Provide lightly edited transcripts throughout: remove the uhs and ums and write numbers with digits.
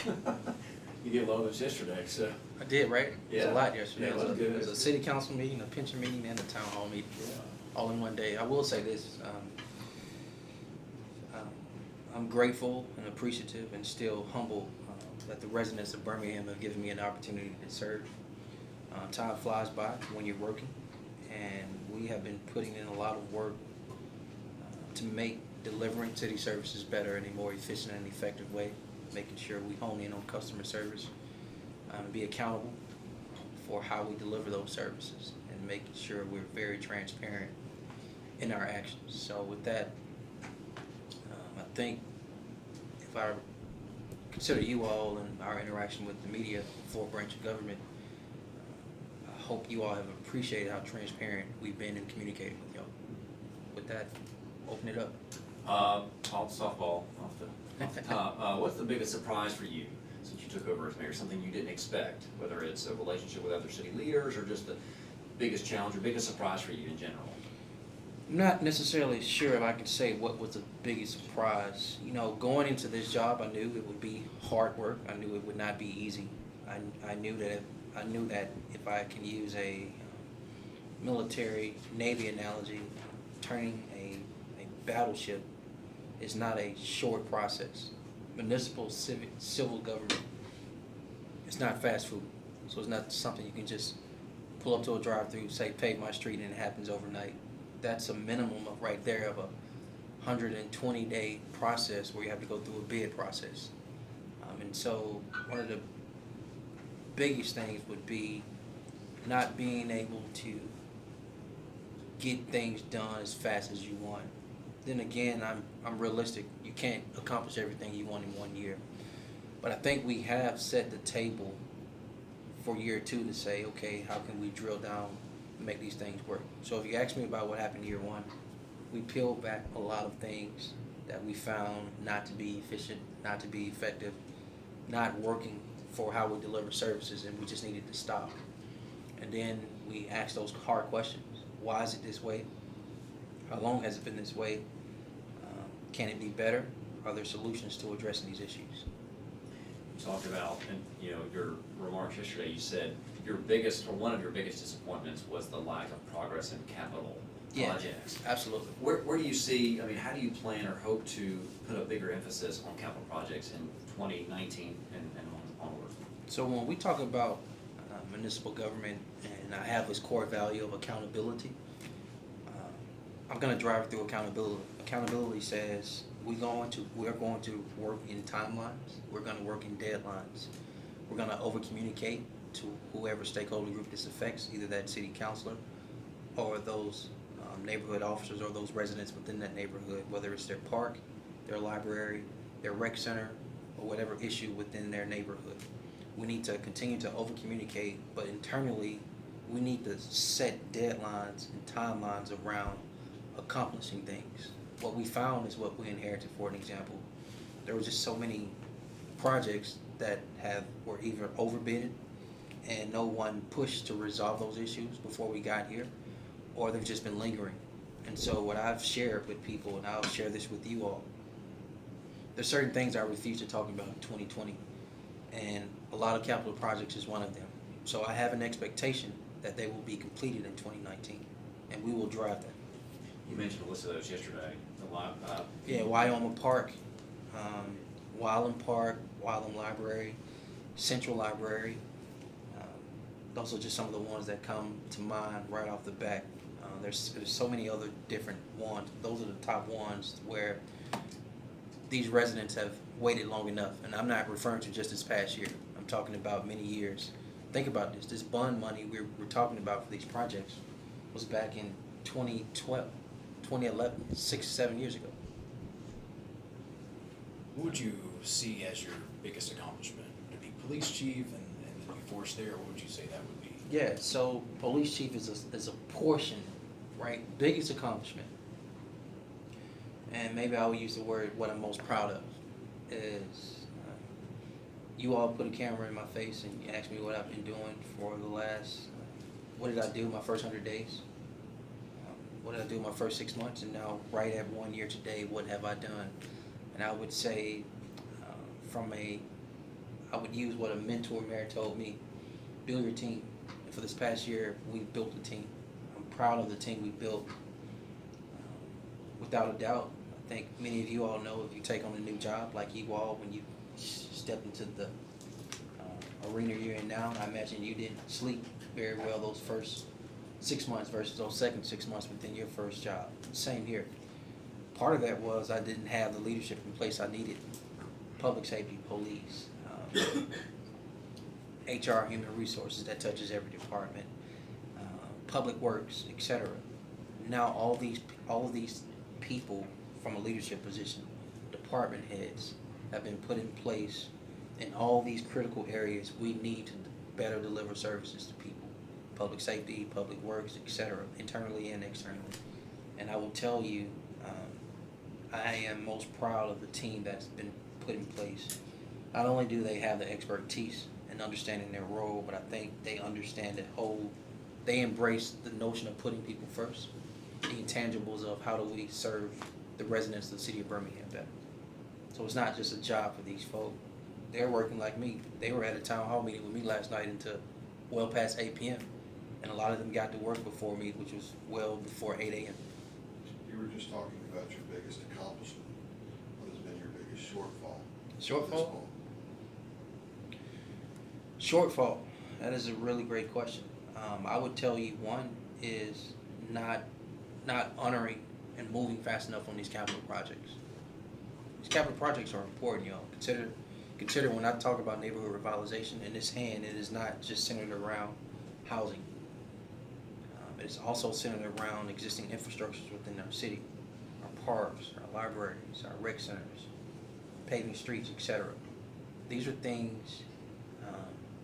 You did a lot of this yesterday, so. I did, right? It was Yeah. a lot yesterday. Yeah, it was good. It was a city council meeting, a pension meeting, and a town hall meeting, Yeah. all in one day. I will say this, I'm grateful and appreciative and still humble that the residents of Birmingham have given me an opportunity to serve. Time flies by when you're working, and we have been putting in a lot of work to make delivering city services better in a more efficient and effective way, making sure we hone in on customer service, and be accountable for how we deliver those services, and making sure we're very transparent in our actions. So with that, I think if I consider you all and our interaction with the media, floor branch of government, I hope you all have appreciated how transparent we've been in communicating with y'all. With that, open it up. Softball off the top. What's the biggest surprise for you since you took over as mayor? Something you didn't expect, whether it's a relationship with other city leaders or just the biggest challenge or biggest surprise for you in general? I'm not necessarily sure if I can say what was the biggest surprise. You know, going into this job, I knew it would be hard work. I knew it would not be easy. I knew that if I can use a military Navy analogy, turning a battleship is not a short process. Municipal civil government, it's not fast food. So it's not something you can just pull up to a drive-through, say pave my street, and it happens overnight. That's a minimum of right there of a 120-day process where you have to go through a bid process. And so one of the biggest things would be not being able to get things done as fast as you want. Then again, I'm realistic. You can't accomplish everything you want in 1 year. But I think we have set the table for year 2 to say, okay, how can we drill down and make these things work? So if you ask me about what happened year 1, we peeled back a lot of things that we found not to be efficient, not to be effective, not working for how we deliver services, and we just needed to stop. And then we asked those hard questions. Why is it this way? How long has it been this way? Can it be better? Are there solutions to addressing these issues? You talked about, and you know, your remarks yesterday, you said your biggest, or one of your biggest disappointments was the lack of progress in capital projects. Absolutely. Where do you see, I mean, how do you plan or hope to put a bigger emphasis on capital projects in 2019 and onward? So when we talk about municipal government, and I have this core value of accountability, I'm going to drive through accountability. Accountability says we're going to work in timelines. We're going to work in deadlines. We're going to over-communicate to whoever stakeholder group this affects, either that city councilor or those neighborhood officers or those residents within that neighborhood, whether it's their park, their library, their rec center, or whatever issue within their neighborhood. We need to continue to over-communicate, but internally, we need to set deadlines and timelines around accomplishing things. What we found is what we inherited. For an example, there were just so many projects that were either overbid and no one pushed to resolve those issues before we got here, or they've just been lingering. And so what I've shared with people, and I'll share this with you all, there's certain things I refuse to talk about in 2020, and a lot of capital projects is one of them. So I have an expectation that they will be completed in 2019, and we will drive that. You mentioned a list of those yesterday. Yeah, Wyoming Park, Wyland Park, Wyland Library, Central Library. Those are just some of the ones that come to mind right off the bat. There's so many other different ones. Those are the top ones where these residents have waited long enough. And I'm not referring to just this past year. I'm talking about many years. Think about this. This bond money we're talking about for these projects was back in 2012. 2011, 6-7 years ago. What would you see as your biggest accomplishment? Would it be police chief and then you force there, or what would you say that would be? Yeah, so police chief is a portion, right? Biggest accomplishment. And maybe I would use the word what I'm most proud of is you all put a camera in my face and you asked me what I've been doing for the last, what did I do my first 100 days? What did I do my first 6 months? And now, right at 1 year today, what have I done? And I would say, from a I would use what a mentor mayor told me: build your team. And for this past year, we built a team. I'm proud of the team we built. Without a doubt, I think many of you all know, if you take on a new job like you all, when you step into the arena you're in now, I imagine you didn't sleep very well those first 6 months versus those second 6 months within your first job. Same here. Part of that was I didn't have the leadership in place I needed: public safety, police, HR, human resources, that touches every department, public works, etc. Now all of these people from a leadership position, department heads, have been put in place in all these critical areas we need to better deliver services to people: public safety, public works, etc., internally and externally. And I will tell you, I am most proud of the team that's been put in place. Not only do they have the expertise in understanding their role, but I think they understand they embrace the notion of putting people first, the intangibles of how do we serve the residents of the city of Birmingham better. So it's not just a job for these folk. They're working like me. They were at a town hall meeting with me last night until well past 8 p.m. And a lot of them got to work before me, which was well before 8 a.m. You were just talking about your biggest accomplishment. What has been your biggest shortfall? Shortfall? Shortfall. That is a really great question. I would tell you one is not honoring and moving fast enough on these capital projects. These capital projects are important, y'all. Consider when I talk about neighborhood revitalization, in this hand, it is not just centered around housing. It's also centered around existing infrastructures within our city: our parks, our libraries, our rec centers, paving streets, etc. These are things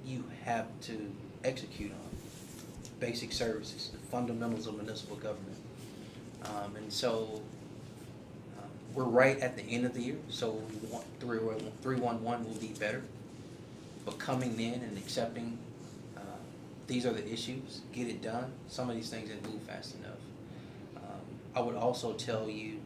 you have to execute on. Basic services, the fundamentals of municipal government. And so we're right at the end of the year, so 311 will be better. But coming in and accepting these are the issues, get it done. Some of these things didn't move fast enough. I would also tell you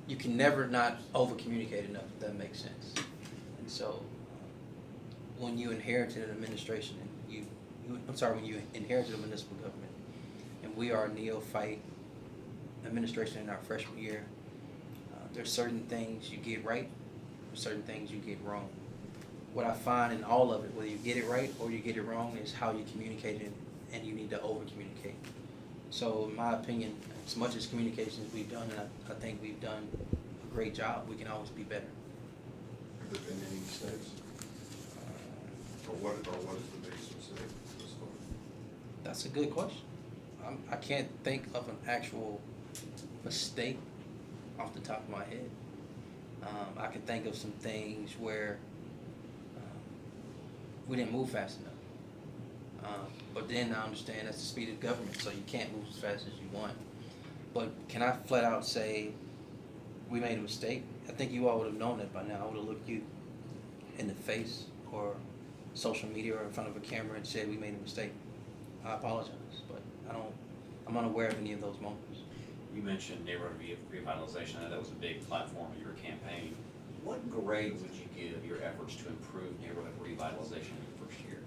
you can never not over communicate enough, if that makes sense. And so when you inherited an administration and when you inherited a municipal government, and we are a neophyte administration in our freshman year, there's certain things you get right, there's certain things you get wrong. What I find in all of it, whether you get it right or you get it wrong, is how you communicate it, and you need to over communicate. So in my opinion, as much as communications we've done, and I think we've done a great job, we can always be better. Have there been any mistakes? Or what is the biggest mistake thus far? That's a good question. I can't think of an actual mistake off the top of my head. I can think of some things where we didn't move fast enough. But then I understand that's the speed of government, so you can't move as fast as you want. But can I flat out say we made a mistake? I think you all would have known that by now. I would have looked you in the face or social media or in front of a camera and said we made a mistake. I apologize, but I'm unaware of any of those moments. You mentioned neighborhood revitalization. I know that was a big platform of your campaign. What grade would you give your efforts to improve neighborhood revitalization in your first year?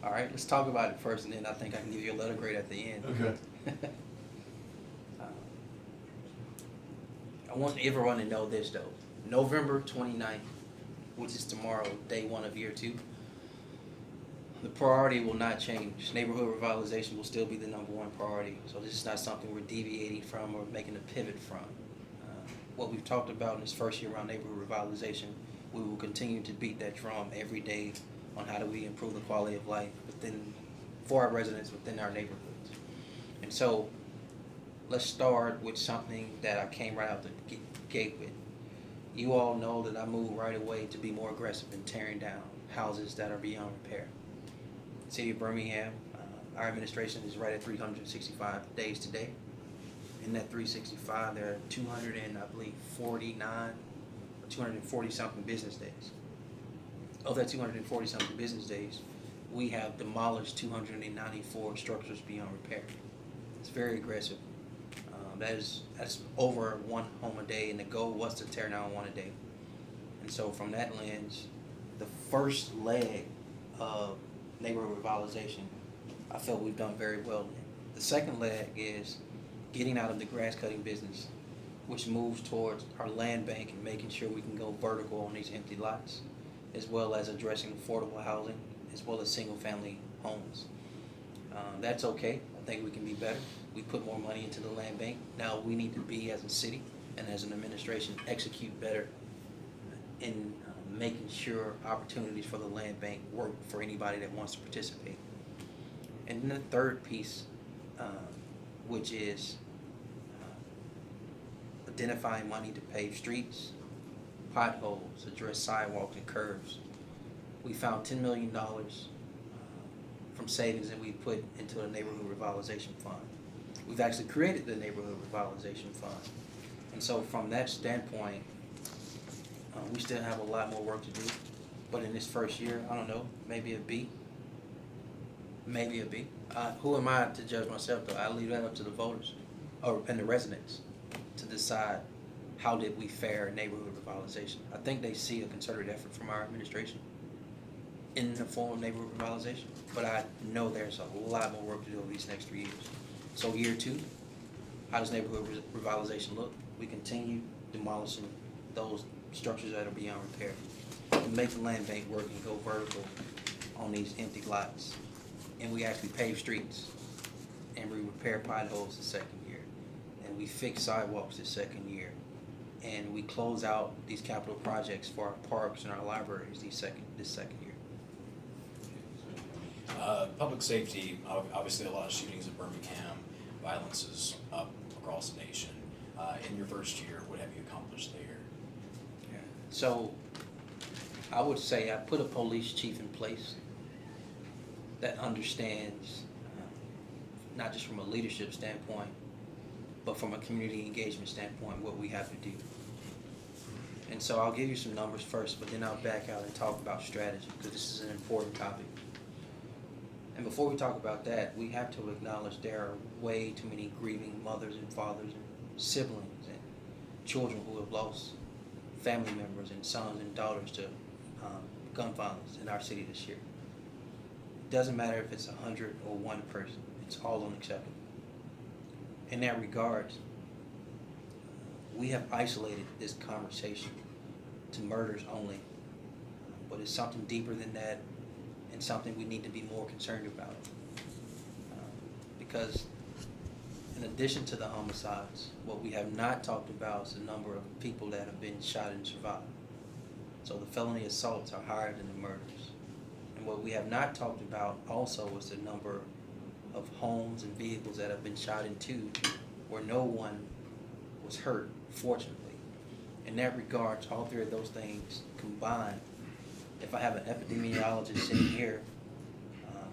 All right, let's talk about it first, and then I think I can give you a letter grade at the end. Okay. I want everyone to know this, though. November 29th, which is tomorrow, day one of year 2, the priority will not change. Neighborhood revitalization will still be the #1 priority. So this is not something we're deviating from or making a pivot from. What we've talked about in this first year around neighborhood revitalization, we will continue to beat that drum every day on how do we improve the quality of life for our residents within our neighborhoods. And so let's start with something that I came right out the gate with. You all know that I moved right away to be more aggressive in tearing down houses that are beyond repair. City of Birmingham, our administration is right at 365 days today. In that 365, there are 240 something business days. Of that 240 something business days, we have demolished 294 structures beyond repair. It's very aggressive. That's over one home a day, and the goal was to tear down one a day. And so from that lens, the first leg of neighborhood revitalization, I feel we've done very well in. The second leg is getting out of the grass cutting business, which moves towards our land bank and making sure we can go vertical on these empty lots, as well as addressing affordable housing, as well as single family homes. That's okay. I think we can be better. We put more money into the land bank. Now we need to be, as a city and as an administration, execute better in making sure opportunities for the land bank work for anybody that wants to participate. And then the third piece, which is identifying money to pave streets, potholes, address sidewalks and curbs. We found $10 million from savings that we put into the neighborhood revitalization fund. We've actually created the neighborhood revitalization fund. And so from that standpoint, we still have a lot more work to do. But in this first year, I don't know, maybe a B. Maybe a B. Who am I to judge myself, though? I leave that up to the voters and the residents to decide how did we fare in neighborhood revitalization. I think they see a concerted effort from our administration in the form of neighborhood revitalization, but I know there's a lot more work to do over these next 3 years. So year 2, how does neighborhood revitalization look? We continue demolishing those structures that are beyond repair. We make the land bank work and go vertical on these empty lots. And we actually pave streets, and we repair potholes the second year, and we fix sidewalks the second year, and we close out these capital projects for our parks and our libraries this second year. Public safety, obviously a lot of shootings in Birmingham, violence is up across the nation. In your first year, what have you accomplished there? Yeah. So I would say I put a police chief in place that understands, not just from a leadership standpoint, but from a community engagement standpoint, what we have to do. And so I'll give you some numbers first, but then I'll back out and talk about strategy, because this is an important topic. And before we talk about that, we have to acknowledge there are way too many grieving mothers and fathers and siblings and children who have lost family members and sons and daughters to gun violence in our city this year. It doesn't matter if it's 100 or one person, it's all unacceptable. In that regard, we have isolated this conversation to murders only, but it's something deeper than that, and something we need to be more concerned about. Because in addition to the homicides, what we have not talked about is the number of people that have been shot and survived. So the felony assaults are higher than the murders. And what we have not talked about also is the number of homes and vehicles that have been shot into where no one was hurt, fortunately. In that regard, all three of those things combined, if I have an epidemiologist sitting here,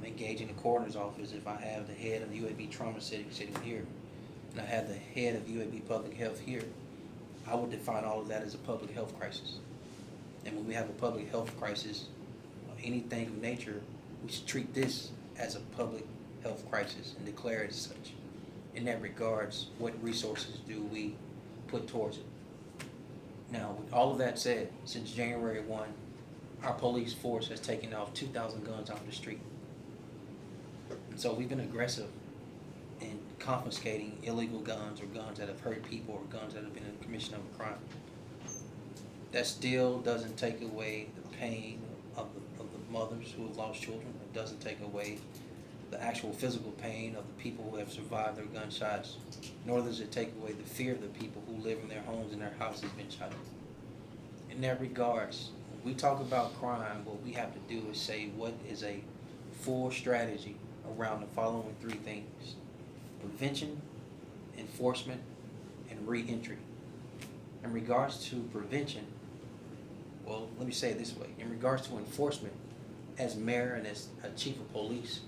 engaging the coroner's office, if I have the head of UAB trauma sitting here, and I have the head of UAB public health here, I would define all of that as a public health crisis. And when we have a public health crisis, anything of nature, we should treat this as a public health crisis and declare it as such. In that regards, what resources do we put towards it? Now, with all of that said, since January 1, our police force has taken off 2,000 guns off the street. And so we've been aggressive in confiscating illegal guns or guns that have hurt people or guns that have been in the commission of a crime. That still doesn't take away the pain of the mothers who have lost children. It doesn't take away the actual physical pain of the people who have survived their gunshots, nor does it take away the fear of the people who live in their homes and their houses been shot at. In that regards, when we talk about crime, what we have to do is say what is a full strategy around the following three things: prevention, enforcement, and re-entry. In regards to prevention, well, let me say it this way. In regards to enforcement, as mayor and as a chief of police,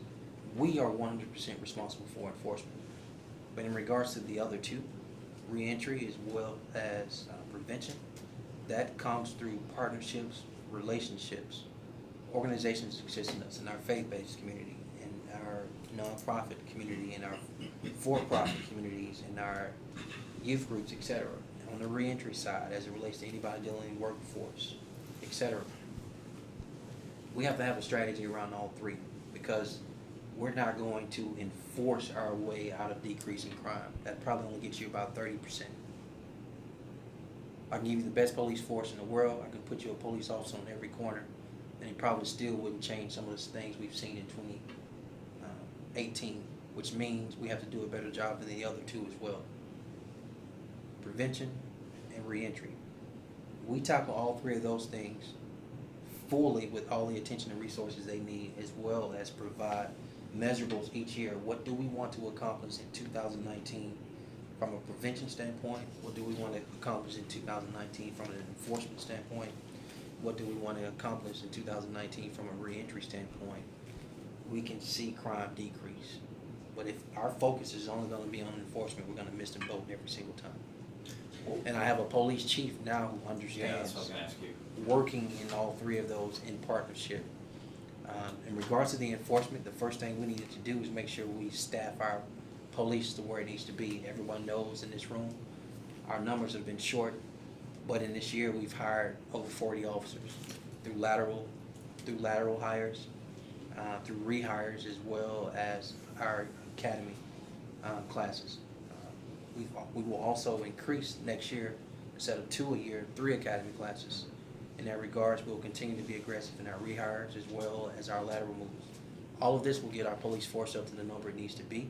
we are 100% responsible for enforcement. But in regards to the other two, re-entry as well as prevention, that comes through partnerships, relationships, organizations exist in us, in our faith-based community, in our nonprofit community, in our for-profit communities and our youth groups, etc. On the reentry side, as it relates to anybody dealing in the workforce, etc. We have to have a strategy around all three, because we're not going to enforce our way out of decreasing crime. That probably only gets you about 30%. I can give you the best police force in the world. I can put you a police officer on every corner, and it probably still wouldn't change some of the things we've seen in 2018, which means we have to do a better job than the other two as well. Prevention and reentry. We tackle all three of those things fully with all the attention and resources they need, as well as provide measurables each year. What do we want to accomplish in 2019 from a prevention standpoint? What do we want to accomplish in 2019 from an enforcement standpoint? What do we want to accomplish in 2019 from a reentry standpoint? We can see crime decrease. But if our focus is only going to be on enforcement, we're going to miss the boat every single time. And I have a police chief now who Yeah, understands that's what I was gonna ask you. working in all three of those in partnership. In regards to the enforcement, the first thing we needed to do is make sure we staff our police to where it needs to be. Everyone knows in this room, our numbers have been short, but in this year we've hired over 40 officers through lateral hires, through rehires, as well as our academy classes. We will also increase next year, instead of 2 a year, 3 academy classes. In that regards, we'll continue to be aggressive in our rehires as well as our lateral moves. All of this will get our police force up to the number it needs to be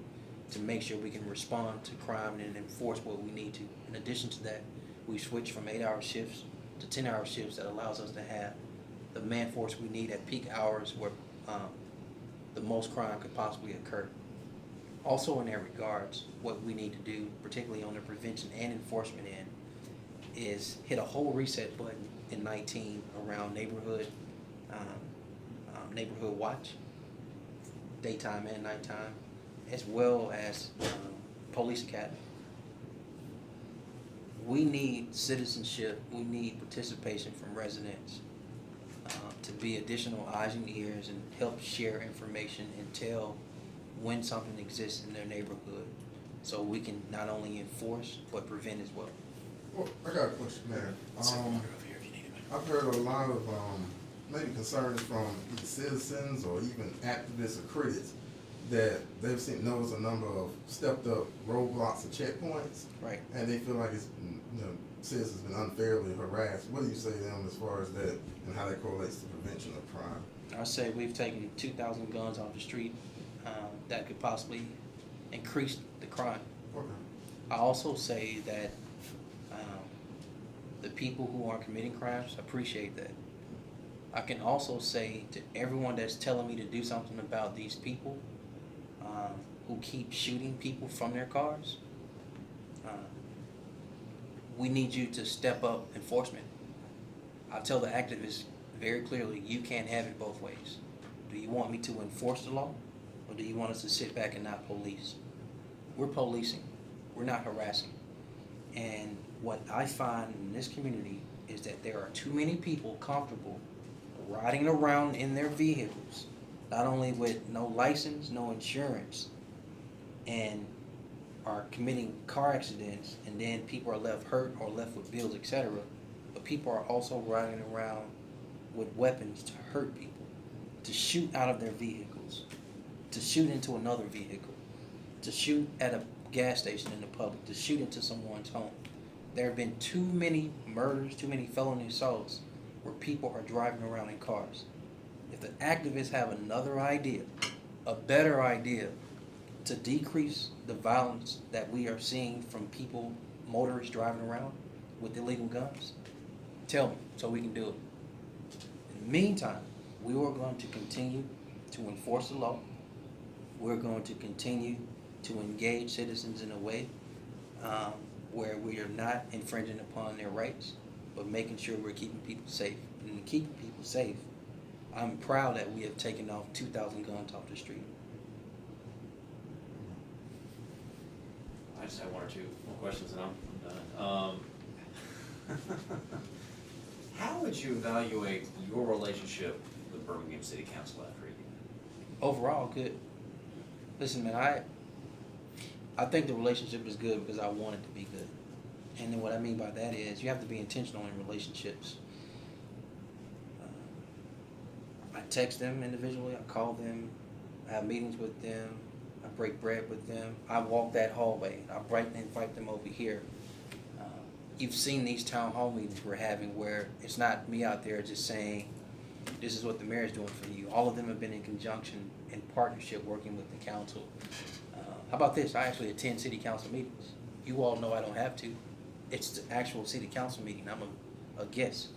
to make sure we can respond to crime and enforce what we need to. In addition to that, we switched from 8-hour shifts to 10-hour shifts that allows us to have the man force we need at peak hours where the most crime could possibly occur. Also in that regards, what we need to do, particularly on the prevention and enforcement end, is hit a whole reset button in 19 around neighborhood watch, daytime and nighttime, as well as police academy. We need citizenship, we need participation from residents to be additional eyes and ears and help share information and tell when something exists in their neighborhood, so we can not only enforce but prevent as well. Well, I got a question, man. Let's over here if you need it. I've heard a lot of maybe concerns from either citizens or even activists or critics that they've noticed a number of stepped up roadblocks and checkpoints, Right. and they feel like it's, citizens been unfairly harassed. What do you say to them as far as that and how that correlates to prevention of crime? I say we've taken 2,000 guns off the street. That could possibly increase the crime. Okay. I also say that the people who are committing crimes appreciate that. I can also say to everyone that's telling me to do something about these people who keep shooting people from their cars, we need you to step up enforcement. I tell the activists very clearly, you can't have it both ways. Do you want me to enforce the law, or do you want us to sit back and not police? We're policing. We're not harassing. And what I find in this community is that there are too many people comfortable riding around in their vehicles, not only with no license, no insurance, and are committing car accidents, and then people are left hurt or left with bills, etc. But people are also riding around with weapons to hurt people, to shoot out of their vehicles, to shoot into another vehicle, to shoot at a gas station in the public, to shoot into someone's home. There have been too many murders, too many felony assaults where people are driving around in cars. If the activists have another idea, a better idea, to decrease the violence that we are seeing from people, motorists driving around with illegal guns, tell me so we can do it. In the meantime, we are going to continue to enforce the law. We're going to continue to engage citizens in a way where we are not infringing upon their rights, but making sure we're keeping people safe. And in keeping people safe, I'm proud that we have taken off 2,000 guns off the street. I just have one or two more questions and I'm done. How would you evaluate your relationship with Birmingham City Council after a year? Overall, good. Listen, man, I think the relationship is good because I want it to be good. And then what I mean by that is you have to be intentional in relationships. I text them individually, I call them, I have meetings with them, I break bread with them, I walk that hallway, I invite them over here. You've seen these town hall meetings we're having where it's not me out there just saying, this is what the mayor is doing for you. All of them have been in conjunction, in partnership, working with the council. How about this? I actually attend city council meetings. You all know I don't have to. It's the actual city council meeting. I'm a guest.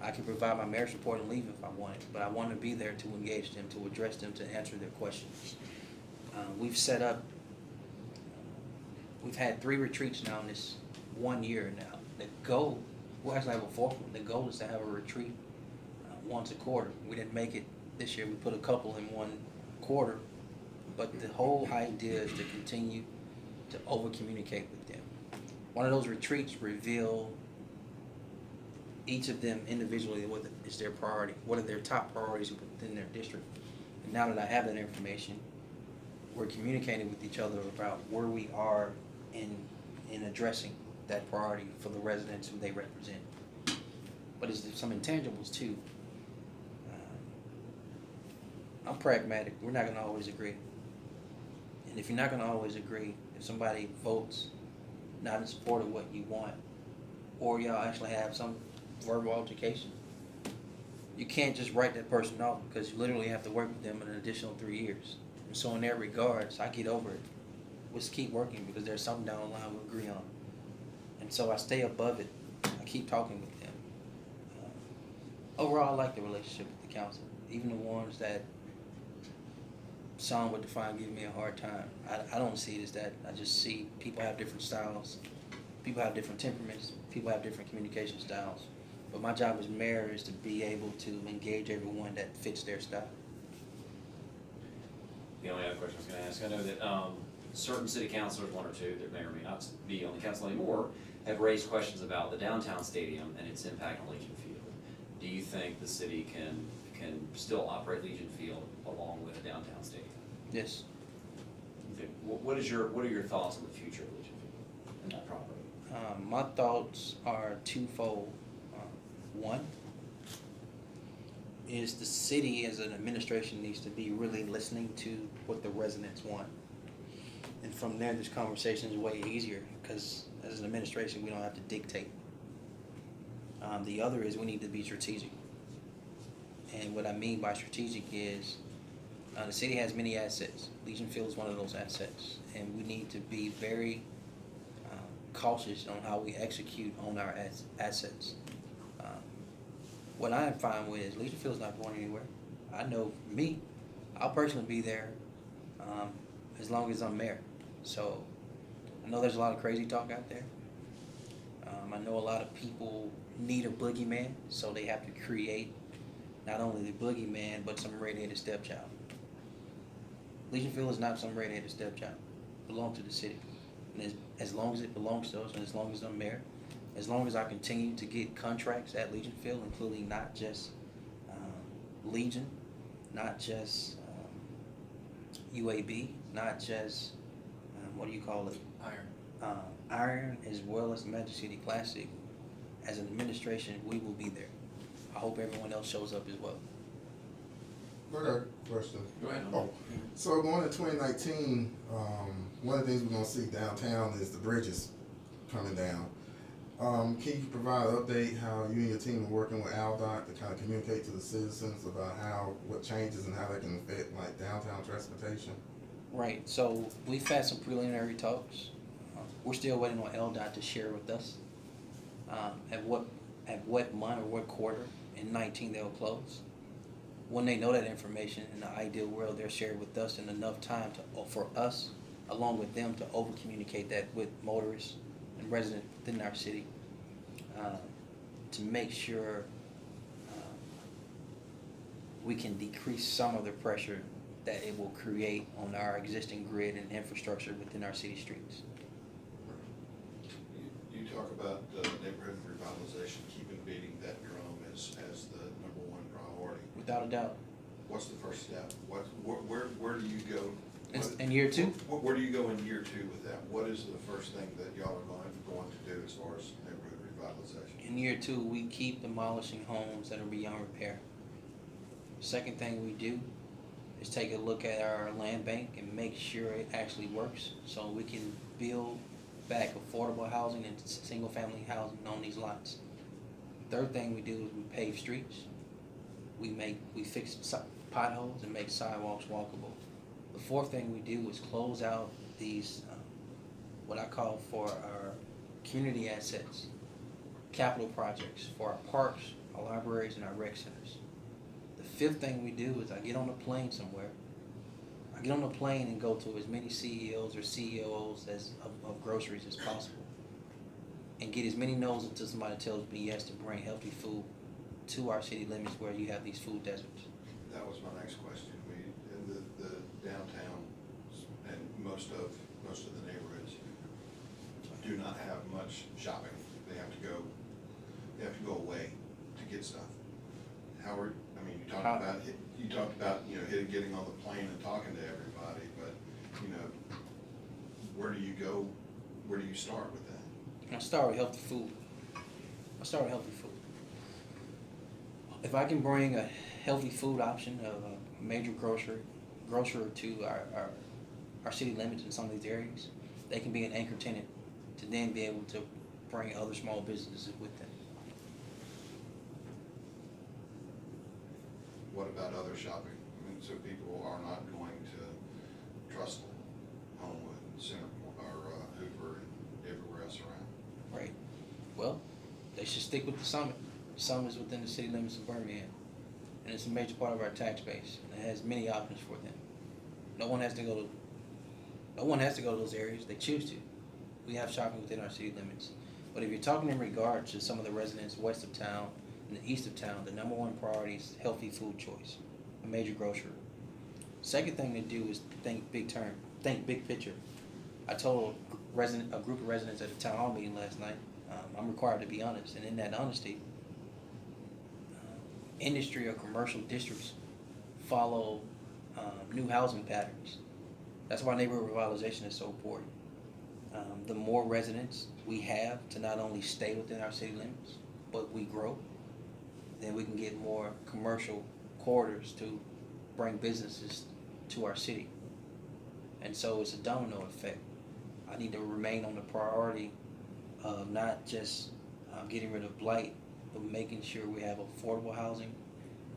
I can provide my mayor's report and leave if I want it, but I want to be there to engage them, to address them, to answer their questions. We've set up, we've had 3 retreats now in this 1 year now. The goal, we'll actually have a 4th one. The goal is to have a retreat once a quarter. We didn't make it this year. We put a couple in 1 quarter, but the whole idea is to continue to over-communicate with them. One of those retreats reveal each of them individually what is their priority, what are their top priorities within their district. And now that I have that information, we're communicating with each other about where we are in addressing that priority for the residents who they represent. But there's some intangibles too. I'm pragmatic. We're not going to always agree. And if you're not going to always agree, if somebody votes not in support of what you want, or y'all actually have some verbal altercation, you can't just write that person off because you literally have to work with them in an additional 3 years. And so in that regards, I get over it. Let's keep working because there's something down the line we agree on. And so I stay above it. I keep talking with them. Overall, I like the relationship with the council. Even the ones that some would define give me a hard time. I don't see it as that. I just see people have different styles. People have different temperaments. People have different communication styles. But my job as mayor is to be able to engage everyone that fits their style. The only other question I was going to ask, I know that certain city councilors, 1 or 2 that may or may not be on the council anymore, have raised questions about the downtown stadium and its impact on Legion Field. Do you think the city can still operate Legion Field along with a downtown stadium? Yes. What are your thoughts on the future of Legion Field and that property? My thoughts are twofold. One is the city as an administration needs to be really listening to what the residents want. And from there, this conversation is way easier because as an administration, we don't have to dictate. The other is we need to be strategic. And what I mean by strategic is the city has many assets. Legion Field is one of those assets. And we need to be very cautious on how we execute on our assets. What I'm fine with is Legion Field's not going anywhere. I know me, I'll personally be there as long as I'm mayor. So I know there's a lot of crazy talk out there. I know a lot of people need a boogeyman, so they have to create not only the boogeyman, but some radiated stepchild. Legion Field is not some radiated stepchild. It belongs to the city. And as long as it belongs to us, and as long as I'm mayor, as long as I continue to get contracts at Legion Field, including not just Legion, not just UAB, not just, what do you call it? Iron, as well as the Magic City Classic, as an administration, we will be there. I hope everyone else shows up as well. I got a question. Go ahead. Oh, so going into 2019, one of the things we're gonna see downtown is the bridges coming down. Can you provide an update how you and your team are working with AlDOT to kind of communicate to the citizens about what changes and how they can affect like downtown transportation? Right, so we've had some preliminary talks. We're still waiting on AlDOT to share with us at what month or what quarter in 19 they'll close. When they know that information, in the ideal world, they'll share it with us in enough time for us, along with them, to over-communicate that with motorists and residents within our city to make sure we can decrease some of the pressure that it will create on our existing grid and infrastructure within our city streets. You talk about neighborhood revitalization, keeping beating that drum as the #1 priority. Without a doubt. What's the first step? Where do you go In year two? Where do you go in year two with that? What is the first thing that y'all are going to do as far as neighborhood revitalization? In year two, we keep demolishing homes that are beyond repair. Second thing we do is take a look at our land bank and make sure it actually works so we can build back affordable housing and single family housing on these lots. Third thing we do is we pave streets. We fix potholes and make sidewalks walkable. The fourth thing we do is close out these, what I call for our community assets, capital projects for our parks, our libraries, and our rec centers. The fifth thing we do is I get on a plane somewhere. I get on a plane and go to as many CEOs or CEOs of groceries as possible and get as many no's until somebody tells me yes to bring healthy food to our city limits where you have these food deserts. That was my next question. In the downtown and most of the neighborhoods do not have much shopping. They have to go away to get stuff. Howard, I mean, you talked about getting on the plane and talking to everybody, but where do you go? Where do you start with that? I start with healthy food. If I can bring a healthy food option of a major grocer to our city limits in some of these areas, they can be an anchor tenant to then be able to bring other small businesses with them. What about other shopping? I mean, so people are not going to Trustful, Homewood, Center, or Hoover, and everywhere else around. Right. Well, they should stick with the Summit. The Summit is within the city limits of Birmingham, and it's a major part of our tax base. And it has many options for them. No one has to go to those areas. They choose to. We have shopping within our city limits. But if you're talking in regards to some of the residents west of town and the east of town, the number one priority is healthy food choice, a major grocer. Second thing to do is think big picture. I told a group of residents at a town hall meeting last night, I'm required to be honest, and in that honesty, industry or commercial districts follow new housing patterns. That's why neighborhood revitalization is so important. The more residents we have to not only stay within our city limits, but we grow, then we can get more commercial corridors to bring businesses to our city. And so it's a domino effect. I need to remain on the priority of not just getting rid of blight, but making sure we have affordable housing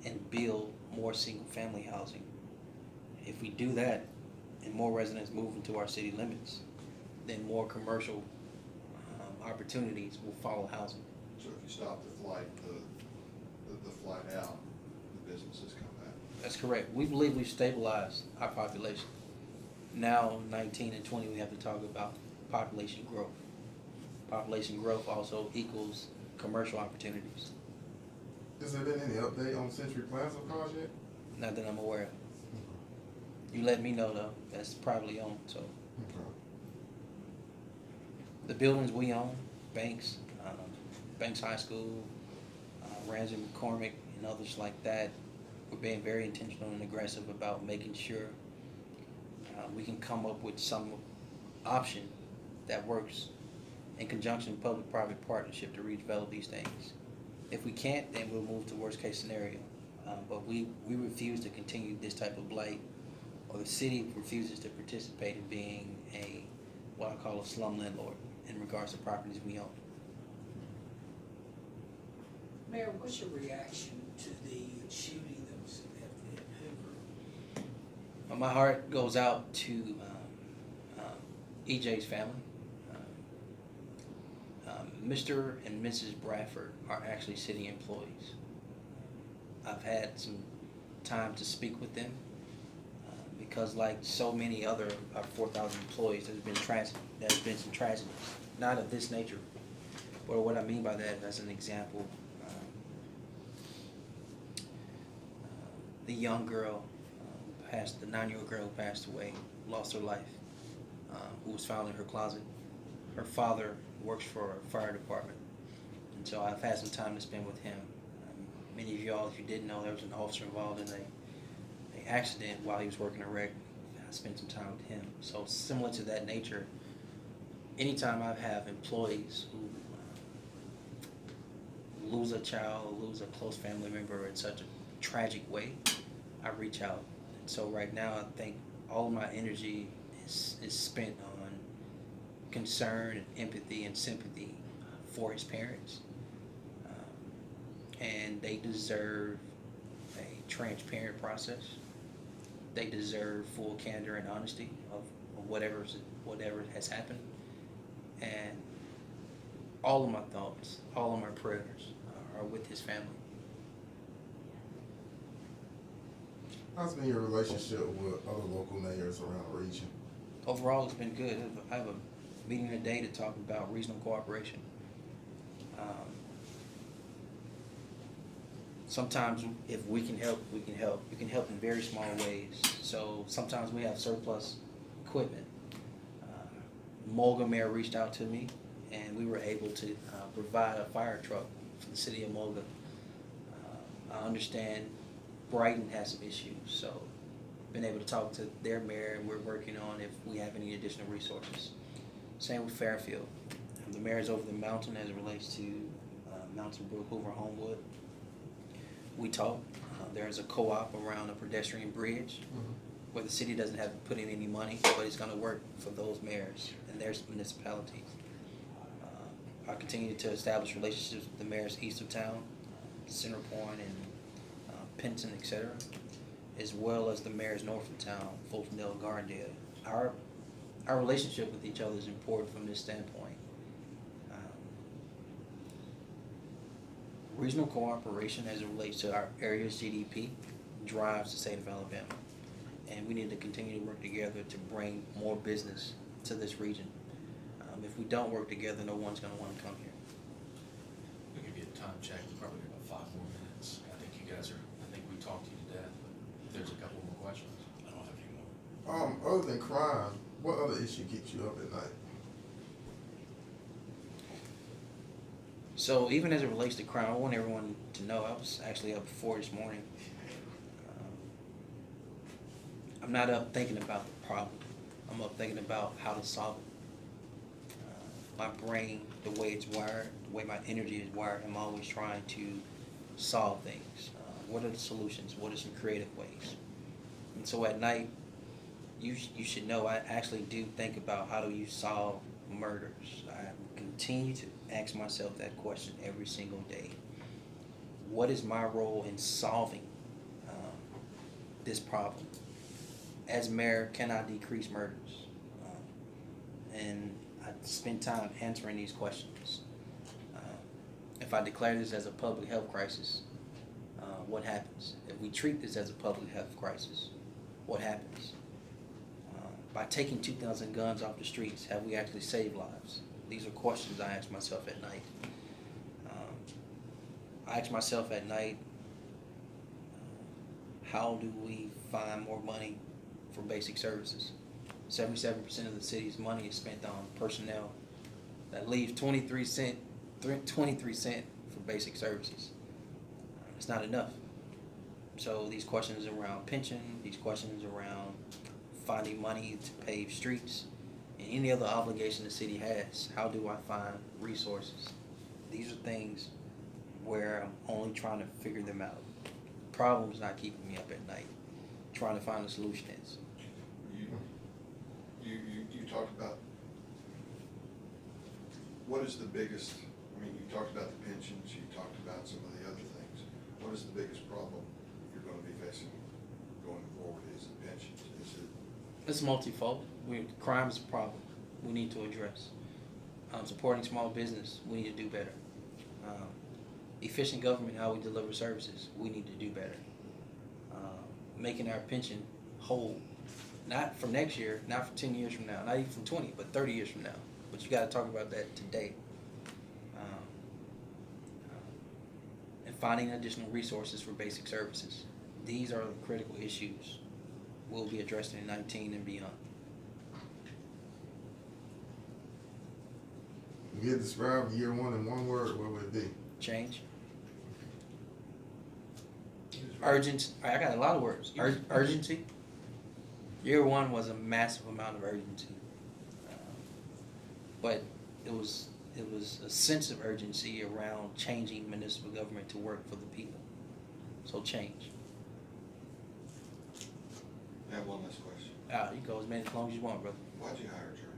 and build more single family housing. If we do that and more residents move into our city limits, then more commercial opportunities will follow housing. So if you stop the flight, the flight out, the businesses come back. That's correct. We believe we've stabilized our population. Now, 19 and 20, we have to talk about population growth. Population growth also equals commercial opportunities. Has there been any update on Century Plaza project? Not that I'm aware of. You let me know though. That's probably on. So Okay. the buildings we own, Banks, Banks High School, Ramsey McCormick, and others like that, we're being very intentional and aggressive about making sure we can come up with some option that works in conjunction with public-private partnership to redevelop these things. If we can't, then we'll move to worst case scenario. But we refuse to continue this type of blight, or the city refuses to participate in being what I call a slum landlord in regards to properties we own. Mayor, what's your reaction to the shooting that was at Hoover? Well, my heart goes out to EJ's family. Mr. and Mrs. Bradford are actually city employees. I've had some time to speak with them because, like so many other 4,000 employees, there's been some tragedies, not of this nature. But what I mean by that, as an example, the young girl, the 9-year-old girl who passed away, lost her life, who was found in her closet. Her father works for a fire department, and so I've had some time to spend with him. Many of y'all, if you didn't know, there was an officer involved in an accident while he was working a rec spend some time with him. So similar to that nature, anytime I have employees who lose a child, lose a close family member in such a tragic way, I reach out. And so right now, I think all of my energy is spent on concern and empathy and sympathy for his parents. And they deserve a transparent process. They deserve full candor and honesty of whatever has happened. And all of my thoughts, all of my prayers are with his family. How's been your relationship with other local mayors around the region? Overall, it's been good. I have a meeting today to talk about regional cooperation. Sometimes if we can help, we can help. We can help in very small ways. So sometimes we have surplus equipment. Mulga Mayor reached out to me, and we were able to provide a fire truck for the city of Mulga. I understand Brighton has some issues, so been able to talk to their mayor, and we're working on if we have any additional resources. Same with Fairfield. The mayor's over the mountain as it relates to Mountain Brook, Hoover, Homewood. We talked. There's a co-op around a pedestrian bridge where the city doesn't have to put in any money, but it's going to work for those mayors and their municipalities. I continue to establish relationships with the mayors east of town, Center Point and Penton, etc., as well as the mayors north of town, Fultondale, Gardendale. Our relationship with each other is important from this standpoint. Regional cooperation as it relates to our area's GDP drives the state of Alabama. And we need to continue to work together to bring more business to this region. If we don't work together, no one's going to want to come here. We'll give you a time check, we've probably got about 5 more minutes. I think we talked to you to death, but if there's a couple more questions. I don't have any more. Other than crime, what other issue keeps you up at night? So even as it relates to crime, I want everyone to know I was actually up 4 this morning. I'm not up thinking about the problem. I'm up thinking about how to solve it. My brain, the way it's wired, the way my energy is wired, I'm always trying to solve things. What are the solutions? What are some creative ways? And so at night, you should know I actually do think about how do you solve murders. I continue to ask myself that question every single day. What is my role in solving this problem? As mayor, can I decrease murders? And I spend time answering these questions. If I declare this as a public health crisis, what happens? If we treat this as a public health crisis, what happens? By taking 2,000 guns off the streets, have we actually saved lives? These are questions I ask myself at night. I ask myself at night, how do we find more money for basic services? 77% of the city's money is spent on personnel. That leaves 23 cents for basic services. It's not enough. So these questions around pension, these questions around finding money to pave streets, and any other obligation the city has, how do I find resources? These are things where I'm only trying to figure them out. Problem's not keeping me up at night. Trying to find a solution is. You talked about, what is the biggest, you talked about the pensions, you talked about some of the other things. What is the biggest problem you're going to be facing going forward? Is it pensions? Is it? It's multifold. Crime is a problem we need to address. Supporting small business, we need to do better. Efficient government, how we deliver services, we need to do better. Making our pension whole, not for next year, not for 10 years from now, not even from 20, but 30 years from now. But you got to talk about that today. And finding additional resources for basic services. These are the critical issues we'll be addressing in 19 and beyond. If you had to describe year one in one word, what would it be? Change. Urgent. I got a lot of words. Urgency. Year one was a massive amount of urgency, but it was a sense of urgency around changing municipal government to work for the people. So change. I have one last question. You go as many as long as you want, brother. Why'd you hire Journey?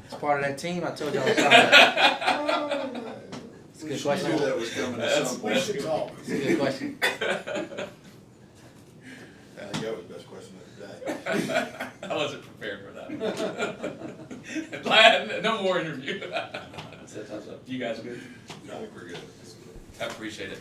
It's part of that team. I told y'all. It's a good We question. knew that was coming at some point. It's a good question. I think that was the best question of the day. I wasn't prepared for that. Glad, no more interview. You guys good? I think we're good. I appreciate it.